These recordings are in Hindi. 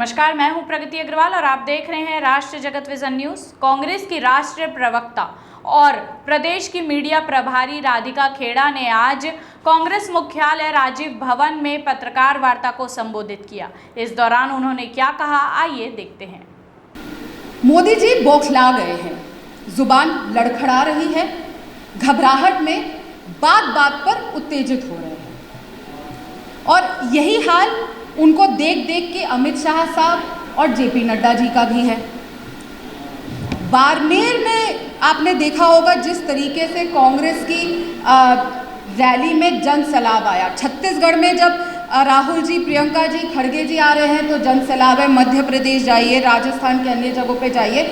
नमस्कार, मैं हूं प्रगति अग्रवाल और आप देख रहे हैं राष्ट्र जगत विजन न्यूज। कांग्रेस की राष्ट्रीय प्रवक्ता और प्रदेश की मीडिया प्रभारी राधिका खेड़ा ने आज कांग्रेस मुख्यालय राजीव भवन में पत्रकार वार्ता को संबोधित किया। इस दौरान उन्होंने क्या कहा, आइए देखते हैं। मोदी जी बौखला गए हैं, जुबान लड़खड़ा रही है, घबराहट में बात बात पर उत्तेजित हो रहे हैं और यही हाल उनको देख देख के अमित शाह साहब और जेपी नड्डा जी का भी है। बाड़मेर में आपने देखा होगा जिस तरीके से कांग्रेस की रैली में जन सैलाब आया। छत्तीसगढ़ में जब राहुल जी, प्रियंका जी, खड़गे जी आ रहे हैं तो जन सैलाब है। मध्य प्रदेश जाइए, राजस्थान के अन्य जगहों पे जाइए,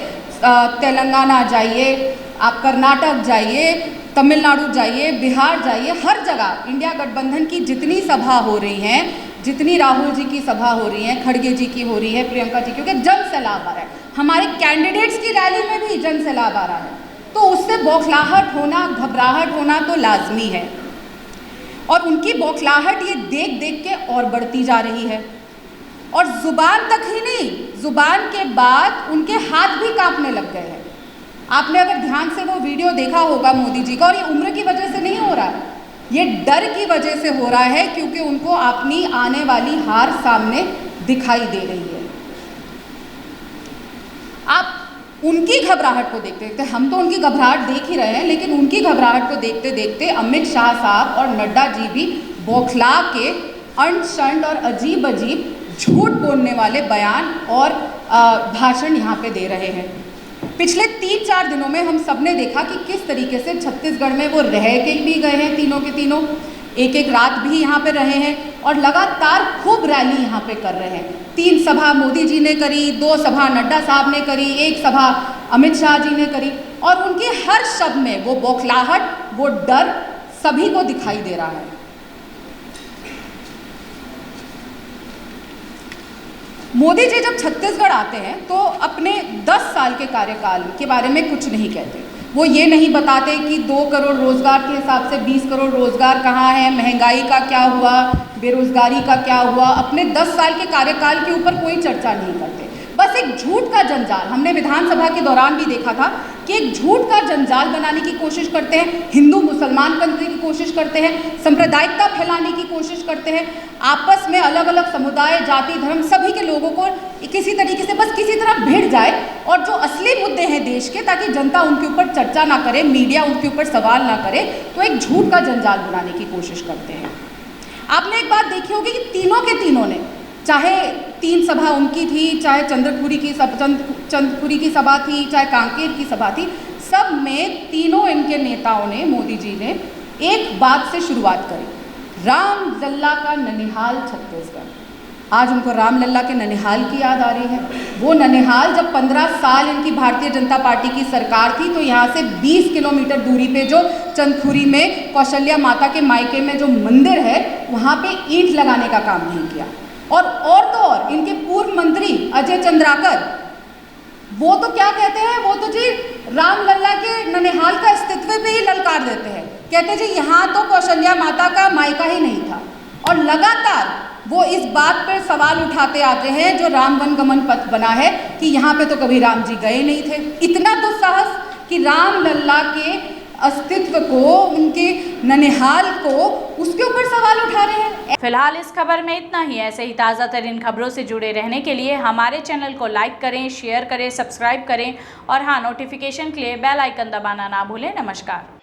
तेलंगाना जाइए, आप कर्नाटक जाइए, तमिलनाडु जाइए, बिहार जाइए, हर जगह इंडिया गठबंधन की जितनी सभा हो रही हैं, जितनी राहुल जी की सभा हो रही है, खड़गे जी की हो रही है, प्रियंका जी, क्योंकि जन सैलाब आ रहा है। हमारे कैंडिडेट्स की रैली में भी जन सैलाब आ रहा है, तो उससे बौखलाहट होना, घबराहट होना तो लाजमी है। और उनकी बौखलाहट ये देख देख के और बढ़ती जा रही है। और जुबान तक ही नहीं, जुबान के बाद उनके हाथ भी कांपने लग गए हैं। आपने अगर ध्यान से वो वीडियो देखा होगा मोदी जी का, और ये उम्र की वजह से नहीं हो रहा है, ये डर की वजह से हो रहा है, क्योंकि उनको अपनी आने वाली हार सामने दिखाई दे रही है। आप उनकी घबराहट को देखते देखते, हम तो उनकी घबराहट देख ही रहे हैं, लेकिन उनकी घबराहट को देखते देखते अमित शाह साहब और नड्डा जी भी बौखला के अंट शंट और अजीब अजीब झूठ बोलने वाले बयान और भाषण यहाँ पे दे रहे हैं। पिछले 3-4 दिनों में हम सब ने देखा कि किस तरीके से छत्तीसगढ़ में वो रह के भी गए हैं, तीनों के तीनों एक एक रात भी यहाँ पे रहे हैं और लगातार खूब रैली यहाँ पे कर रहे हैं। 3 सभा मोदी जी ने करी, 2 सभा नड्डा साहब ने करी, 1 सभा अमित शाह जी ने करी, और उनके हर शब्द में वो बौखलाहट, वो डर सभी को दिखाई दे रहा है। मोदी जी जब छत्तीसगढ़ आते हैं तो अपने 10 साल के कार्यकाल के बारे में कुछ नहीं कहते। वो ये नहीं बताते कि 2 करोड़ रोजगार के हिसाब से 20 करोड़ रोजगार कहाँ है, महंगाई का क्या हुआ, बेरोजगारी का क्या हुआ। अपने 10 साल के कार्यकाल के ऊपर कोई चर्चा नहीं करते। बस एक झूठ का जंजाल, हमने विधानसभा के दौरान भी देखा था कि एक झूठ का जंजाल बनाने की कोशिश करते हैं, हिंदू मुसलमान करने की कोशिश करते हैं, सांप्रदायिकता फैलाने की कोशिश करते हैं, आपस में अलग अलग समुदाय, जाति, धर्म, सभी के लोगों को किसी तरीके से बस किसी तरह भिड़ जाए, और जो असली मुद्दे हैं देश के, ताकि जनता उनके ऊपर चर्चा ना करे, मीडिया उनके ऊपर सवाल ना करे, तो एक झूठ का जंजाल बनाने की कोशिश करते हैं। आपने एक बात देखी होगी कि तीनों के तीनों ने, चाहे 3 सभा उनकी थी, चाहे चंद्रपुरी की सभा थी, चाहे कांकेर की सभा थी, सब में तीनों इनके नेताओं ने, मोदी जी ने एक बात से शुरुआत करी, राम लल्ला का ननिहाल छत्तीसगढ़। आज उनको राम लल्ला के ननिहाल की याद आ रही है। वो ननिहाल, जब 15 साल इनकी भारतीय जनता पार्टी की सरकार थी, तो यहाँ से 20 किलोमीटर दूरी पे जो चंदखुरी में कौशल्या माता के मायके में जो मंदिर है, वहाँ पे ईंट लगाने का काम नहीं किया। और तो और इनके पूर्व मंत्री अजय चंद्राकर, वो तो क्या कहते हैं, वो तो जी राम लल्ला के ननिहाल का अस्तित्व पे ही ललकार देते हैं। कहते जी यहाँ तो कौशल्या माता का मायका ही नहीं था। और लगातार वो इस बात पर सवाल उठाते आते हैं जो राम वनगमन पथ बना है, कि यहाँ पे तो कभी राम जी गए नहीं थे। इतना दुस्साहस कि राम लल्ला के अस्तित्व को, उनके ननिहाल को, उसके ऊपर सवाल उठा रहे हैं। फिलहाल इस खबर में इतना ही। ऐसे ही ताज़ा तरीन खबरों से जुड़े रहने के लिए हमारे चैनल को लाइक करें, शेयर करें, सब्सक्राइब करें और हाँ, नोटिफिकेशन के लिए बेल आइकन दबाना ना भूलें। नमस्कार।